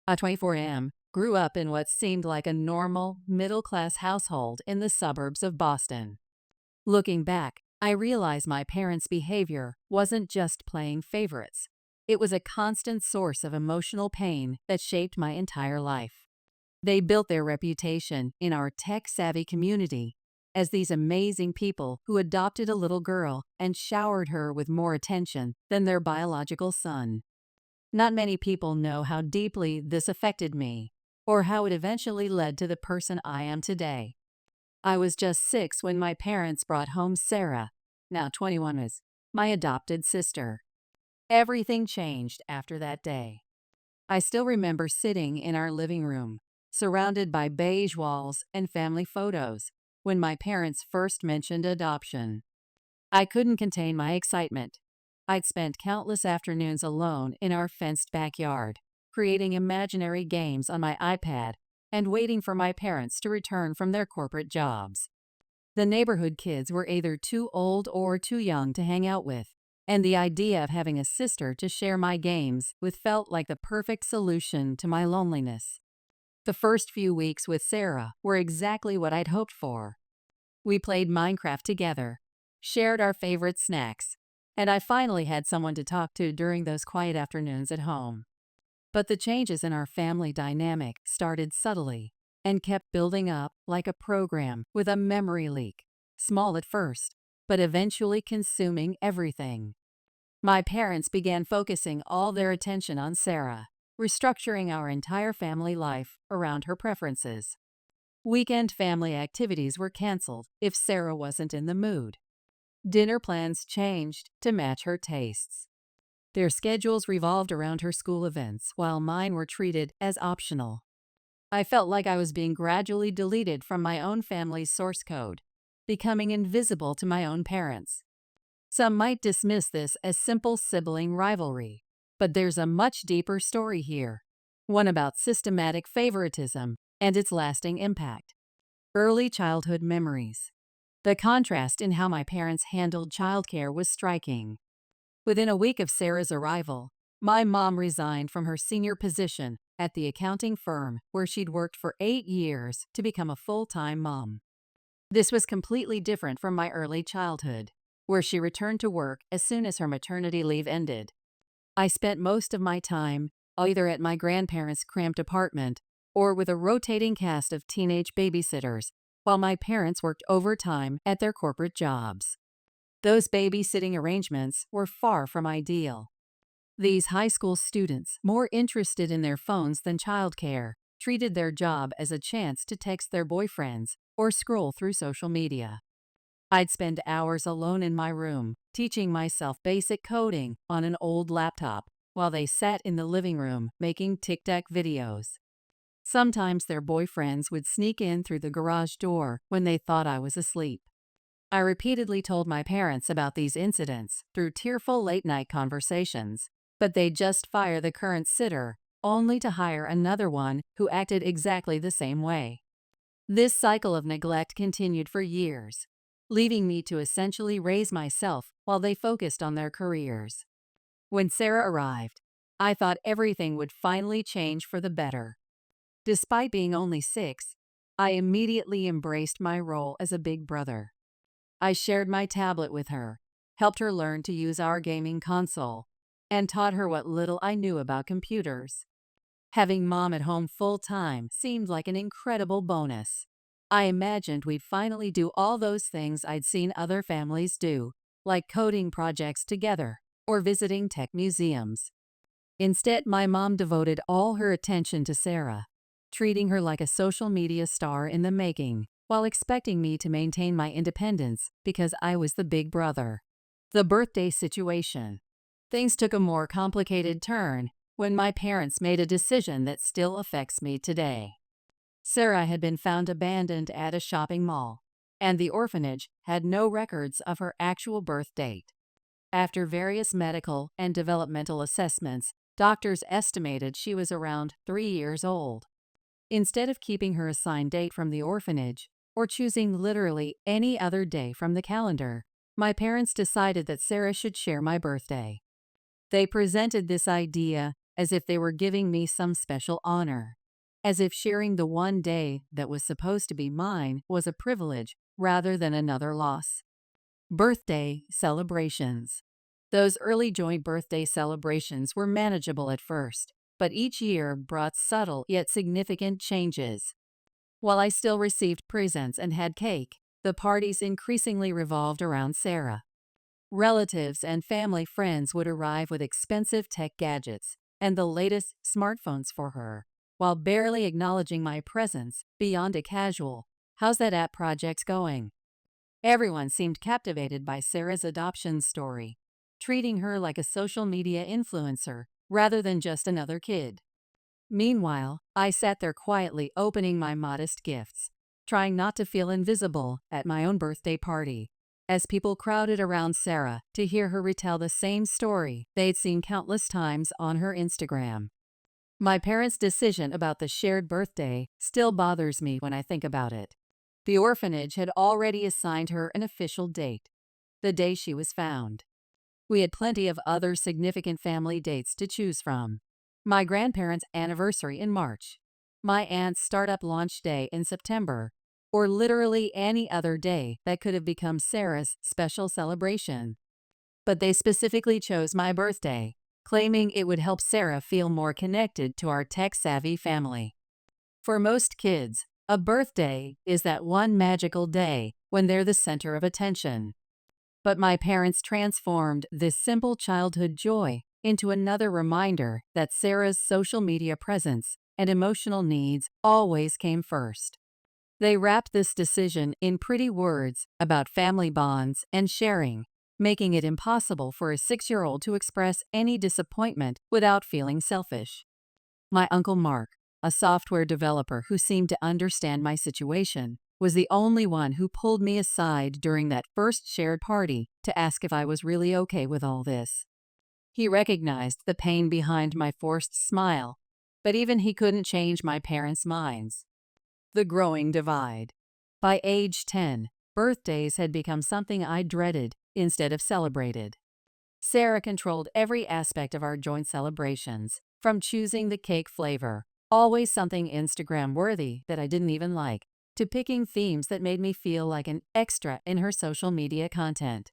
A 24M grew up in what seemed like a normal, middle-class household in the suburbs of Boston. Looking back, I realize my parents' behavior wasn't just playing favorites. It was a constant source of emotional pain that shaped my entire life. They built their reputation in our tech-savvy community as these amazing people who adopted a little girl and showered her with more attention than their biological son. Not many people know how deeply this affected me, or how it eventually led to the person I am today. I was just 6 when my parents brought home Sarah, now 21, as my adopted sister. Everything changed after that day. I still remember sitting in our living room, surrounded by beige walls and family photos, when my parents first mentioned adoption. I couldn't contain my excitement. I'd spent countless afternoons alone in our fenced backyard, creating imaginary games on my iPad and waiting for my parents to return from their corporate jobs. The neighborhood kids were either too old or too young to hang out with, and the idea of having a sister to share my games with felt like the perfect solution to my loneliness. The first few weeks with Sarah were exactly what I'd hoped for. We played Minecraft together, shared our favorite snacks, and I finally had someone to talk to during those quiet afternoons at home. But the changes in our family dynamic started subtly and kept building up like a program with a memory leak, small at first, but eventually consuming everything. My parents began focusing all their attention on Sarah, restructuring our entire family life around her preferences. Weekend family activities were canceled if Sarah wasn't in the mood. Dinner plans changed to match her tastes. Their schedules revolved around her school events, while mine were treated as optional. I felt like I was being gradually deleted from my own family's source code, becoming invisible to my own parents. Some might dismiss this as simple sibling rivalry, but there's a much deeper story here, one about systematic favoritism and its lasting impact. Early childhood memories. The contrast in how my parents handled childcare was striking. Within a week of Sarah's arrival, my mom resigned from her senior position at the accounting firm where she'd worked for 8 years to become a full-time mom. This was completely different from my early childhood, where she returned to work as soon as her maternity leave ended. I spent most of my time either at my grandparents' cramped apartment or with a rotating cast of teenage babysitters while my parents worked overtime at their corporate jobs. Those babysitting arrangements were far from ideal. These high school students, more interested in their phones than childcare, treated their job as a chance to text their boyfriends or scroll through social media. I'd spend hours alone in my room, teaching myself basic coding on an old laptop, while they sat in the living room making tic-tac videos. Sometimes their boyfriends would sneak in through the garage door when they thought I was asleep. I repeatedly told my parents about these incidents through tearful late-night conversations, but they'd just fire the current sitter, only to hire another one who acted exactly the same way. This cycle of neglect continued for years, leaving me to essentially raise myself while they focused on their careers. When Sarah arrived, I thought everything would finally change for the better. Despite being only 6, I immediately embraced my role as a big brother. I shared my tablet with her, helped her learn to use our gaming console, and taught her what little I knew about computers. Having mom at home full-time seemed like an incredible bonus. I imagined we'd finally do all those things I'd seen other families do, like coding projects together or visiting tech museums. Instead, my mom devoted all her attention to Sarah, treating her like a social media star in the making, while expecting me to maintain my independence because I was the big brother. The birthday situation. Things took a more complicated turn when my parents made a decision that still affects me today. Sarah had been found abandoned at a shopping mall, and the orphanage had no records of her actual birth date. After various medical and developmental assessments, doctors estimated she was around 3 years old. Instead of keeping her assigned date from the orphanage, or choosing literally any other day from the calendar, my parents decided that Sarah should share my birthday. They presented this idea as if they were giving me some special honor. As if sharing the one day that was supposed to be mine was a privilege rather than another loss. Birthday celebrations. Those early joint birthday celebrations were manageable at first, but each year brought subtle yet significant changes. While I still received presents and had cake, the parties increasingly revolved around Sarah. Relatives and family friends would arrive with expensive tech gadgets and the latest smartphones for her, while barely acknowledging my presence beyond a casual, "How's that app project going?" Everyone seemed captivated by Sarah's adoption story, treating her like a social media influencer rather than just another kid. Meanwhile, I sat there quietly opening my modest gifts, trying not to feel invisible at my own birthday party, as people crowded around Sarah to hear her retell the same story they'd seen countless times on her Instagram. My parents' decision about the shared birthday still bothers me when I think about it. The orphanage had already assigned her an official date, the day she was found. We had plenty of other significant family dates to choose from. My grandparents' anniversary in March, my aunt's startup launch day in September, or literally any other day that could have become Sarah's special celebration. But they specifically chose my birthday, claiming it would help Sarah feel more connected to our tech-savvy family. For most kids, a birthday is that one magical day when they're the center of attention. But my parents transformed this simple childhood joy into another reminder that Sarah's social media presence and emotional needs always came first. They wrapped this decision in pretty words about family bonds and sharing, making it impossible for a 6-year-old to express any disappointment without feeling selfish. My Uncle Mark, a software developer who seemed to understand my situation, was the only one who pulled me aside during that first shared party to ask if I was really okay with all this. He recognized the pain behind my forced smile, but even he couldn't change my parents' minds. The growing divide. By age 10, birthdays had become something I dreaded instead of celebrated. Sarah controlled every aspect of our joint celebrations, from choosing the cake flavor, always something Instagram-worthy that I didn't even like, to picking themes that made me feel like an extra in her social media content.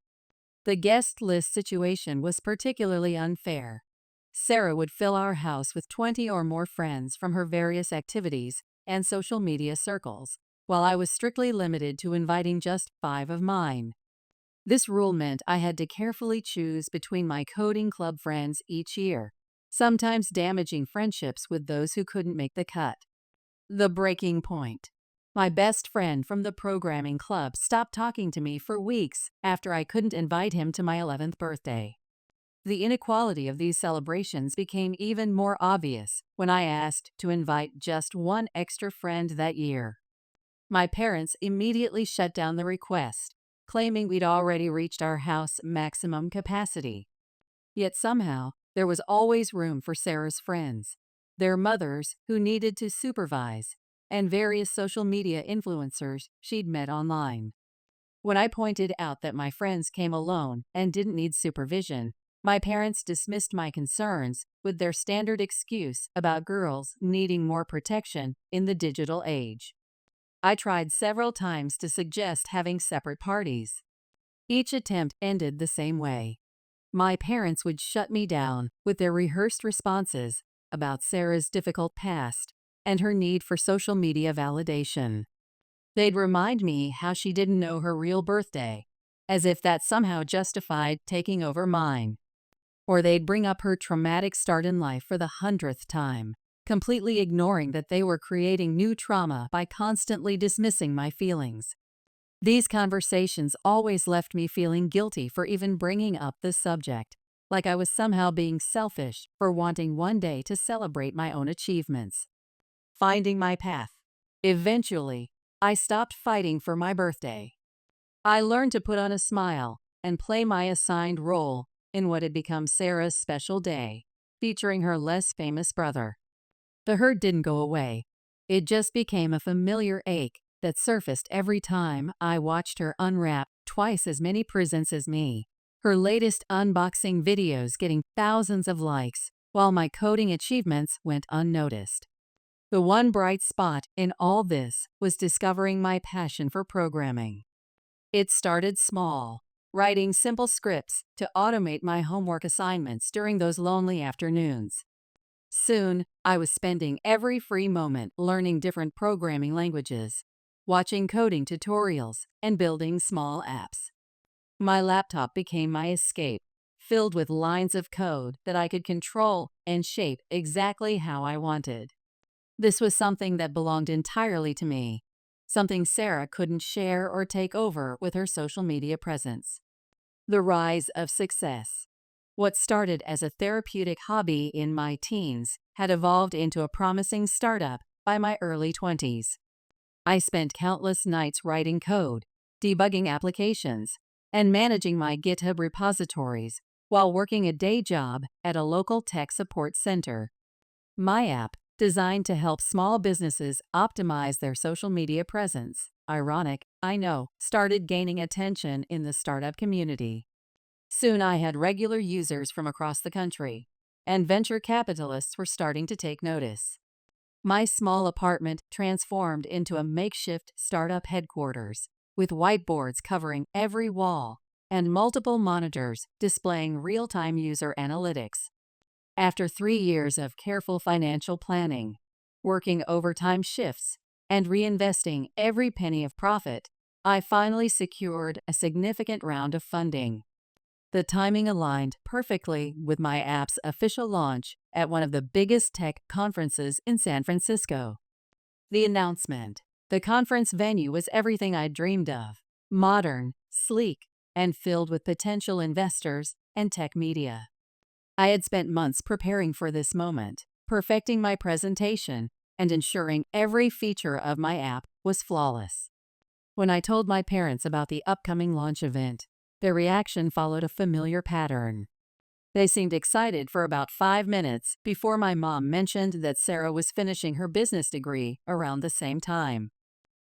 The guest list situation was particularly unfair. Sarah would fill our house with 20 or more friends from her various activities and social media circles, while I was strictly limited to inviting just 5 of mine. This rule meant I had to carefully choose between my coding club friends each year, sometimes damaging friendships with those who couldn't make the cut. The breaking point. My best friend from the programming club stopped talking to me for weeks after I couldn't invite him to my 11th birthday. The inequality of these celebrations became even more obvious when I asked to invite just one extra friend that year. My parents immediately shut down the request, claiming we'd already reached our house maximum capacity. Yet somehow, there was always room for Sarah's friends, their mothers who needed to supervise, and various social media influencers she'd met online. When I pointed out that my friends came alone and didn't need supervision, my parents dismissed my concerns with their standard excuse about girls needing more protection in the digital age. I tried several times to suggest having separate parties. Each attempt ended the same way. My parents would shut me down with their rehearsed responses about Sarah's difficult past and her need for social media validation. They'd remind me how she didn't know her real birthday, as if that somehow justified taking over mine. Or they'd bring up her traumatic start in life for the 100th time, completely ignoring that they were creating new trauma by constantly dismissing my feelings. These conversations always left me feeling guilty for even bringing up the subject, like I was somehow being selfish for wanting one day to celebrate my own achievements. Finding my path. Eventually, I stopped fighting for my birthday. I learned to put on a smile and play my assigned role in what had become Sarah's special day, featuring her less famous brother. The hurt didn't go away. It just became a familiar ache that surfaced every time I watched her unwrap twice as many presents as me, her latest unboxing videos getting thousands of likes, while my coding achievements went unnoticed. The one bright spot in all this was discovering my passion for programming. It started small, writing simple scripts to automate my homework assignments during those lonely afternoons. Soon, I was spending every free moment learning different programming languages, watching coding tutorials, and building small apps. My laptop became my escape, filled with lines of code that I could control and shape exactly how I wanted. This was something that belonged entirely to me, something Sarah couldn't share or take over with her social media presence. The rise of success. What started as a therapeutic hobby in my teens had evolved into a promising startup by my early 20s. I spent countless nights writing code, debugging applications, and managing my GitHub repositories while working a day job at a local tech support center. My app, designed to help small businesses optimize their social media presence, ironic, I know, started gaining attention in the startup community. Soon I had regular users from across the country, and venture capitalists were starting to take notice. My small apartment transformed into a makeshift startup headquarters, with whiteboards covering every wall and multiple monitors displaying real-time user analytics. After 3 years of careful financial planning, working overtime shifts, and reinvesting every penny of profit, I finally secured a significant round of funding. The timing aligned perfectly with my app's official launch at one of the biggest tech conferences in San Francisco. The announcement. The conference venue was everything I'd dreamed of: modern, sleek, and filled with potential investors and tech media. I had spent months preparing for this moment, perfecting my presentation and ensuring every feature of my app was flawless. When I told my parents about the upcoming launch event, their reaction followed a familiar pattern. They seemed excited for about 5 minutes before my mom mentioned that Sarah was finishing her business degree around the same time.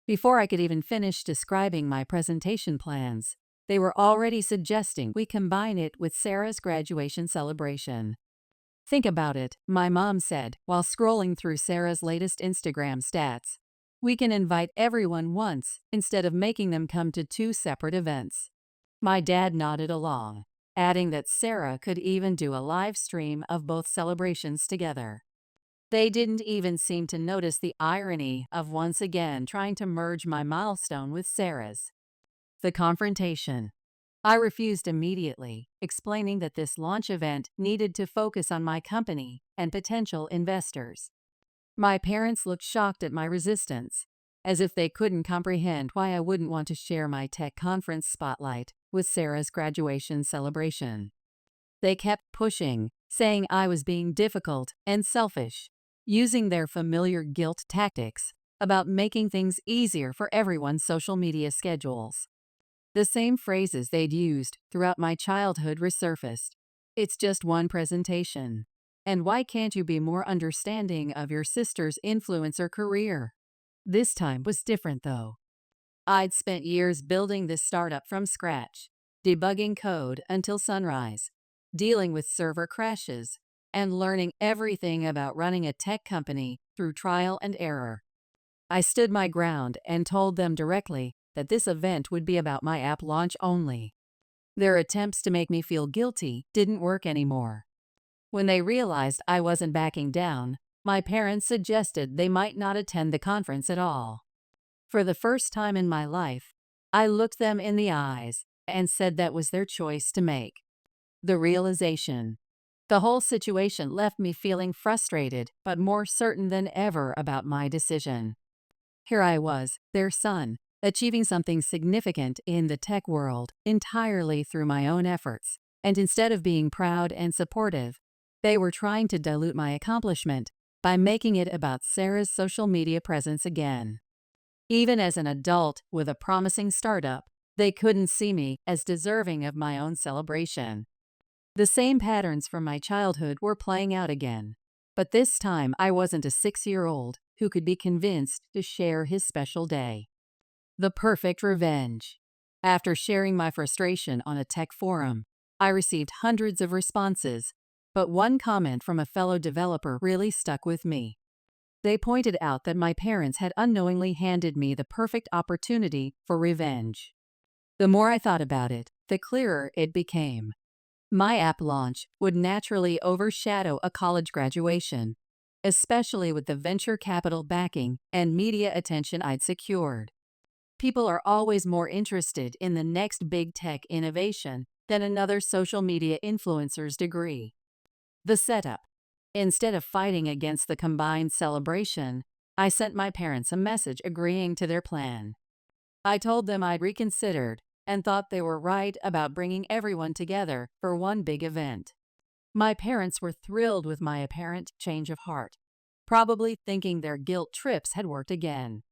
Before I could even finish describing my presentation plans, they were already suggesting we combine it with Sarah's graduation celebration. "Think about it," my mom said while scrolling through Sarah's latest Instagram stats. "We can invite everyone once instead of making them come to 2 separate events." My dad nodded along, adding that Sarah could even do a live stream of both celebrations together. They didn't even seem to notice the irony of once again trying to merge my milestone with Sarah's. The confrontation. I refused immediately, explaining that this launch event needed to focus on my company and potential investors. My parents looked shocked at my resistance, as if they couldn't comprehend why I wouldn't want to share my tech conference spotlight with Sarah's graduation celebration. They kept pushing, saying I was being difficult and selfish, using their familiar guilt tactics about making things easier for everyone's social media schedules. The same phrases they'd used throughout my childhood resurfaced. "It's just one presentation. And why can't you be more understanding of your sister's influencer career?" This time was different, though. I'd spent years building this startup from scratch, debugging code until sunrise, dealing with server crashes, and learning everything about running a tech company through trial and error. I stood my ground and told them directly that this event would be about my app launch only. Their attempts to make me feel guilty didn't work anymore. When they realized I wasn't backing down, my parents suggested they might not attend the conference at all. For the first time in my life, I looked them in the eyes and said that was their choice to make. The realization. The whole situation left me feeling frustrated but more certain than ever about my decision. Here I was, their son, achieving something significant in the tech world entirely through my own efforts, and instead of being proud and supportive, they were trying to dilute my accomplishment by making it about Sarah's social media presence again. Even as an adult with a promising startup, they couldn't see me as deserving of my own celebration. The same patterns from my childhood were playing out again, but this time I wasn't a 6-year-old who could be convinced to share his special day. The perfect revenge. After sharing my frustration on a tech forum, I received hundreds of responses, But one comment from a fellow developer really stuck with me. They pointed out that my parents had unknowingly handed me the perfect opportunity for revenge. The more I thought about it, the clearer it became. My app launch would naturally overshadow a college graduation, especially with the venture capital backing and media attention I'd secured. People are always more interested in the next big tech innovation than another social media influencer's degree. The setup. Instead of fighting against the combined celebration, I sent my parents a message agreeing to their plan. I told them I'd reconsidered and thought they were right about bringing everyone together for one big event. My parents were thrilled with my apparent change of heart, probably thinking their guilt trips had worked again.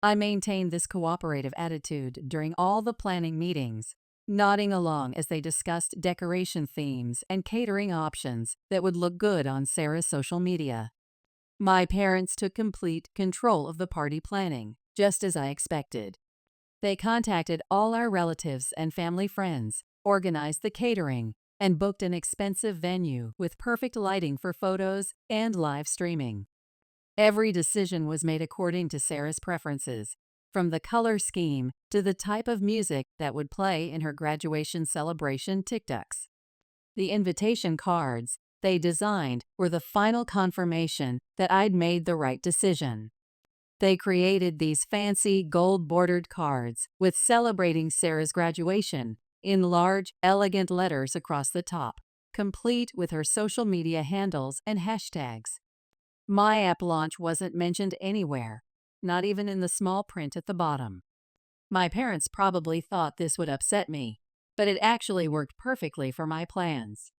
I maintained this cooperative attitude during all the planning meetings, nodding along as they discussed decoration themes and catering options that would look good on Sarah's social media. My parents took complete control of the party planning, just as I expected. They contacted all our relatives and family friends, organized the catering, and booked an expensive venue with perfect lighting for photos and live streaming. Every decision was made according to Sarah's preferences, from the color scheme to the type of music that would play in her graduation celebration TikToks. The invitation cards they designed were the final confirmation that I'd made the right decision. They created these fancy gold-bordered cards with celebrating Sarah's graduation in large, elegant letters across the top, complete with her social media handles and hashtags. My app launch wasn't mentioned anywhere, not even in the small print at the bottom. My parents probably thought this would upset me, but it actually worked perfectly for my plans.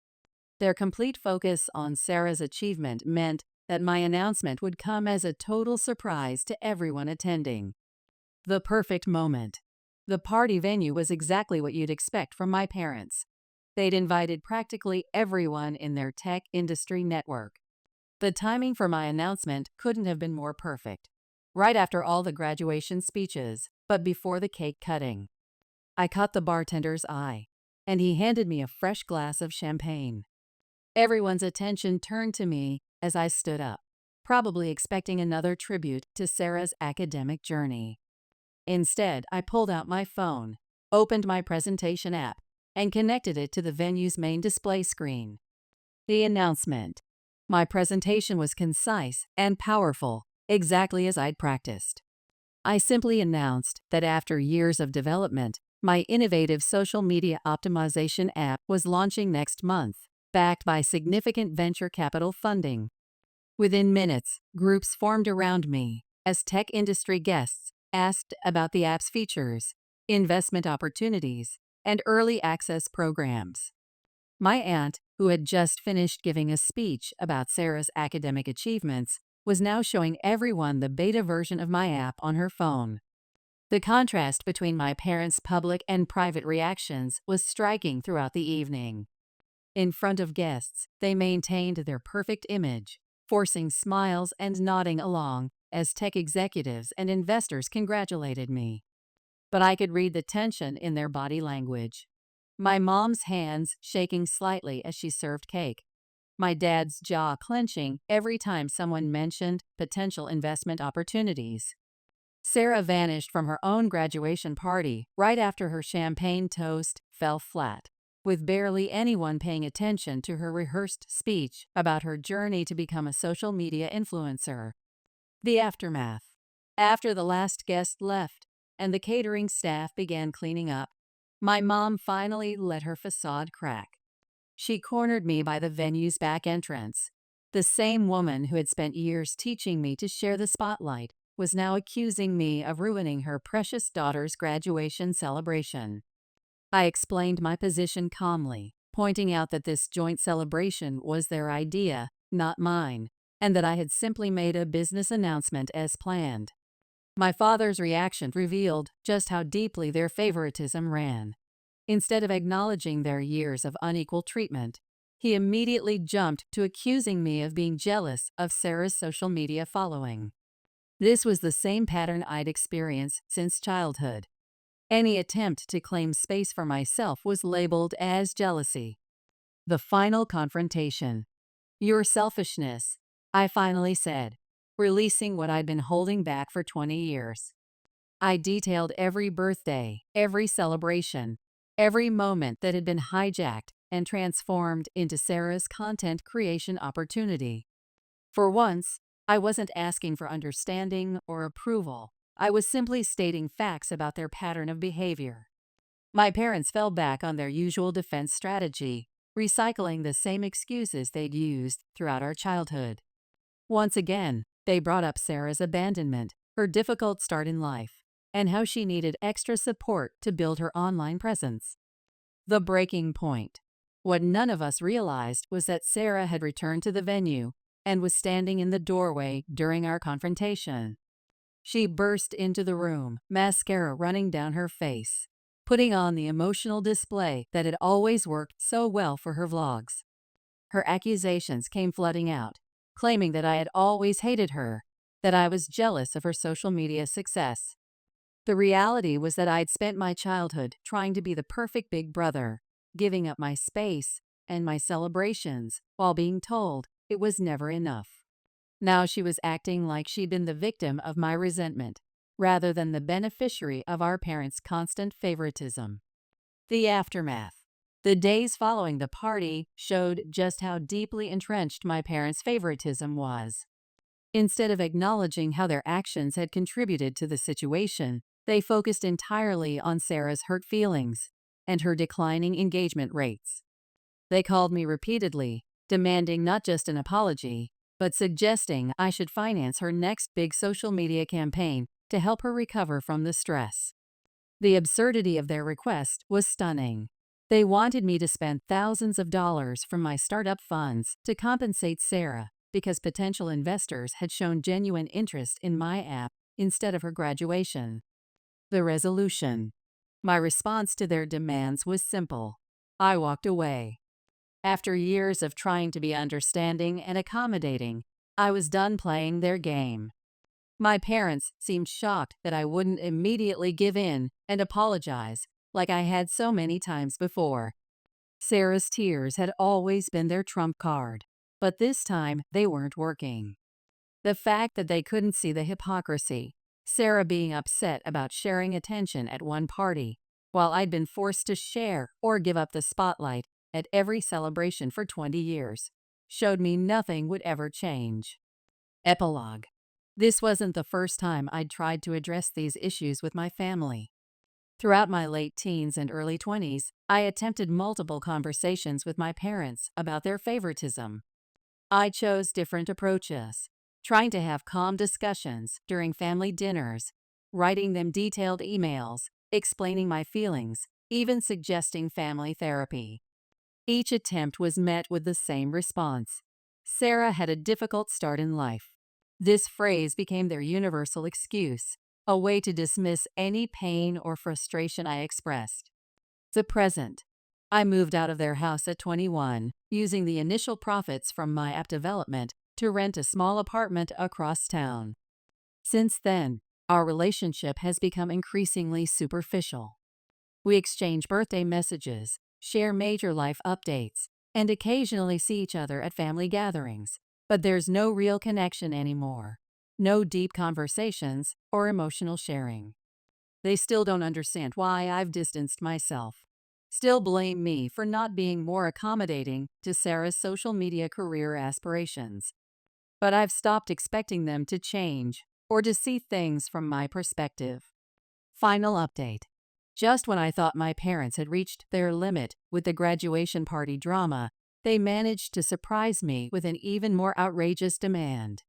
Their complete focus on Sarah's achievement meant that my announcement would come as a total surprise to everyone attending. The perfect moment. The party venue was exactly what you'd expect from my parents. They'd invited practically everyone in their tech industry network. The timing for my announcement couldn't have been more perfect. Right after all the graduation speeches, but before the cake cutting. I caught the bartender's eye, and he handed me a fresh glass of champagne. Everyone's attention turned to me as I stood up, probably expecting another tribute to Sarah's academic journey. Instead, I pulled out my phone, opened my presentation app, and connected it to the venue's main display screen. The announcement. My presentation was concise and powerful, exactly as I'd practiced. I simply announced that after years of development, my innovative social media optimization app was launching next month, backed by significant venture capital funding. Within minutes, groups formed around me as tech industry guests asked about the app's features, investment opportunities, and early access programs. My aunt, who had just finished giving a speech about Sarah's academic achievements, was now showing everyone the beta version of my app on her phone. The contrast between my parents' public and private reactions was striking throughout the evening. In front of guests, they maintained their perfect image, forcing smiles and nodding along as tech executives and investors congratulated me. But I could read the tension in their body language. My mom's hands shaking slightly as she served cake. My dad's jaw clenching every time someone mentioned potential investment opportunities. Sarah vanished from her own graduation party right after her champagne toast fell flat, with barely anyone paying attention to her rehearsed speech about her journey to become a social media influencer. The aftermath. After the last guest left and the catering staff began cleaning up, my mom finally let her facade crack. She cornered me by the venue's back entrance. The same woman who had spent years teaching me to share the spotlight was now accusing me of ruining her precious daughter's graduation celebration. I explained my position calmly, pointing out that this joint celebration was their idea, not mine, and that I had simply made a business announcement as planned. My father's reaction revealed just how deeply their favoritism ran. Instead of acknowledging their years of unequal treatment, he immediately jumped to accusing me of being jealous of Sarah's social media following. This was the same pattern I'd experienced since childhood. Any attempt to claim space for myself was labeled as jealousy. The final confrontation. Your selfishness, I finally said, releasing what I'd been holding back for 20 years. I detailed every birthday, every celebration, every moment that had been hijacked and transformed into Sarah's content creation opportunity. For once, I wasn't asking for understanding or approval. I was simply stating facts about their pattern of behavior. My parents fell back on their usual defense strategy, recycling the same excuses they'd used throughout our childhood. Once again, they brought up Sarah's abandonment, her difficult start in life, and how she needed extra support to build her online presence. The breaking point. What none of us realized was that Sarah had returned to the venue and was standing in the doorway during our confrontation. She burst into the room, mascara running down her face, putting on the emotional display that had always worked so well for her vlogs. Her accusations came flooding out, claiming that I had always hated her, that I was jealous of her social media success. The reality was that I'd spent my childhood trying to be the perfect big brother, giving up my space and my celebrations while being told it was never enough. Now she was acting like she'd been the victim of my resentment, rather than the beneficiary of our parents' constant favoritism. The aftermath. The days following the party showed just how deeply entrenched my parents' favoritism was. Instead of acknowledging how their actions had contributed to the situation, they focused entirely on Sarah's hurt feelings and her declining engagement rates. They called me repeatedly, demanding not just an apology, but suggesting I should finance her next big social media campaign to help her recover from the stress. The absurdity of their request was stunning. They wanted me to spend thousands of dollars from my startup funds to compensate Sarah because potential investors had shown genuine interest in my app instead of her graduation. The resolution. My response to their demands was simple. I walked away. After years of trying to be understanding and accommodating, I was done playing their game. My parents seemed shocked that I wouldn't immediately give in and apologize like I had so many times before. Sarah's tears had always been their trump card, but this time they weren't working. The fact that they couldn't see the hypocrisy, Sarah being upset about sharing attention at one party, while I'd been forced to share or give up the spotlight at every celebration for 20 years, showed me nothing would ever change. Epilogue. This wasn't the first time I'd tried to address these issues with my family. Throughout my late teens and early 20s, I attempted multiple conversations with my parents about their favoritism. I chose different approaches, trying to have calm discussions during family dinners, writing them detailed emails, explaining my feelings, even suggesting family therapy. Each attempt was met with the same response. Sarah had a difficult start in life. This phrase became their universal excuse, a way to dismiss any pain or frustration I expressed. The present. I moved out of their house at 21, using the initial profits from my app development to rent a small apartment across town. Since then, our relationship has become increasingly superficial. We exchange birthday messages, share major life updates, and occasionally see each other at family gatherings, but there's no real connection anymore. No deep conversations or emotional sharing. They still don't understand why I've distanced myself. Still blame me for not being more accommodating to Sarah's social media career aspirations. But I've stopped expecting them to change or to see things from my perspective. Final update. Just when I thought my parents had reached their limit with the graduation party drama, they managed to surprise me with an even more outrageous demand.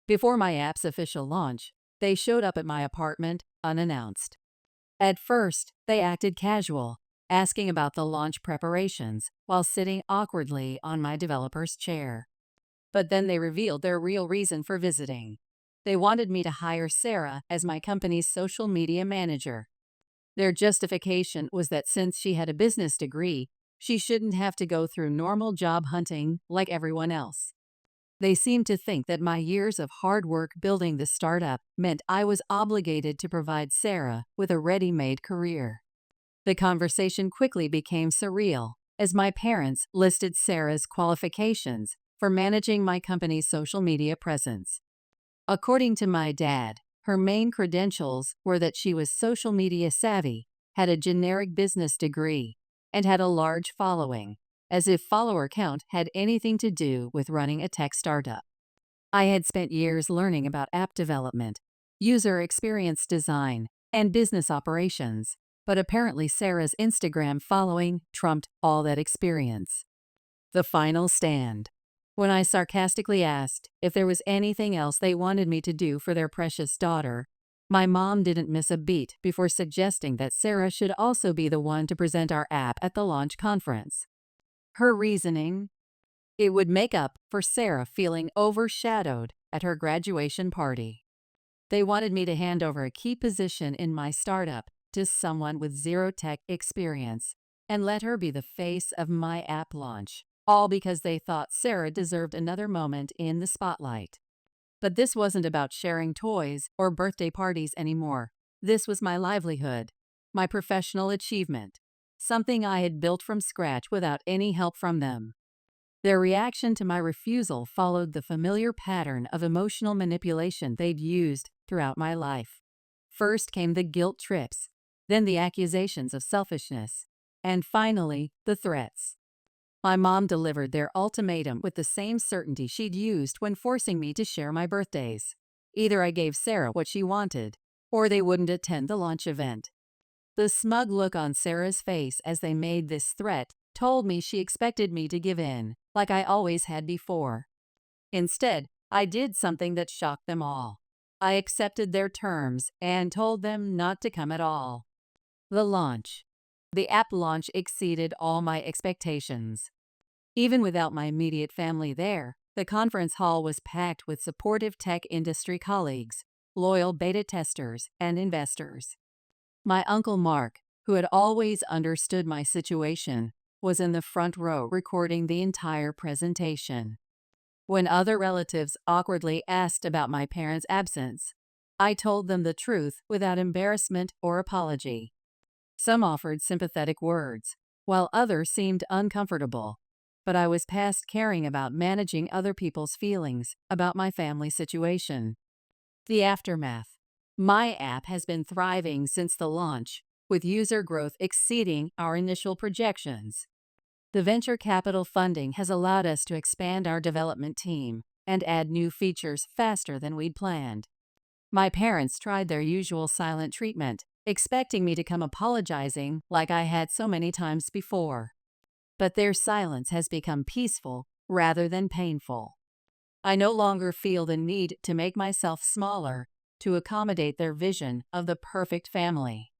Before my app's official launch, they showed up at my apartment unannounced. At first, they acted casual, asking about the launch preparations while sitting awkwardly on my developer's chair. But then they revealed their real reason for visiting. They wanted me to hire Sarah as my company's social media manager. Their justification was that since she had a business degree, she shouldn't have to go through normal job hunting like everyone else. They seemed to think that my years of hard work building the startup meant I was obligated to provide Sarah with a ready-made career. The conversation quickly became surreal, as my parents listed Sarah's qualifications for managing my company's social media presence. According to my dad, her main credentials were that she was social media savvy, had a generic business degree, and had a large following, as if follower count had anything to do with running a tech startup. I had spent years learning about app development, user experience design, and business operations, but apparently Sarah's Instagram following trumped all that experience. The final stand. When I sarcastically asked if there was anything else they wanted me to do for their precious daughter, my mom didn't miss a beat before suggesting that Sarah should also be the one to present our app at the launch conference. Her reasoning? It would make up for Sarah feeling overshadowed at her graduation party. They wanted me to hand over a key position in my startup to someone with zero tech experience and let her be the face of my app launch, all because they thought Sarah deserved another moment in the spotlight. But this wasn't about sharing toys or birthday parties anymore. This was my livelihood, my professional achievement, something I had built from scratch without any help from them. Their reaction to my refusal followed the familiar pattern of emotional manipulation they'd used throughout my life. First came the guilt trips, then the accusations of selfishness, and finally, the threats. My mom delivered their ultimatum with the same certainty she'd used when forcing me to share my birthdays. Either I gave Sarah what she wanted, or they wouldn't attend the launch event. The smug look on Sarah's face as they made this threat told me she expected me to give in, like I always had before. Instead, I did something that shocked them all. I accepted their terms and told them not to come at all. The launch. The app launch exceeded all my expectations. Even without my immediate family there, the conference hall was packed with supportive tech industry colleagues, loyal beta testers, and investors. My uncle Mark, who had always understood my situation, was in the front row recording the entire presentation. When other relatives awkwardly asked about my parents' absence, I told them the truth without embarrassment or apology. Some offered sympathetic words, while others seemed uncomfortable, but I was past caring about managing other people's feelings about my family situation. The aftermath. My app has been thriving since the launch, with user growth exceeding our initial projections. The venture capital funding has allowed us to expand our development team and add new features faster than we'd planned. My parents tried their usual silent treatment, expecting me to come apologizing like I had so many times before. But their silence has become peaceful rather than painful. I no longer feel the need to make myself smaller to accommodate their vision of the perfect family.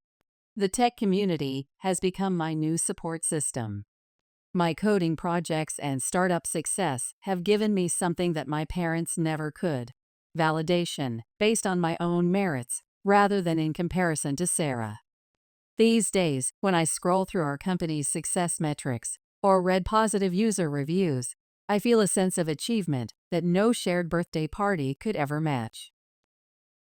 The tech community has become my new support system. My coding projects and startup success have given me something that my parents never could: validation based on my own merits rather than in comparison to Sarah. These days, when I scroll through our company's success metrics or read positive user reviews, I feel a sense of achievement that no shared birthday party could ever match.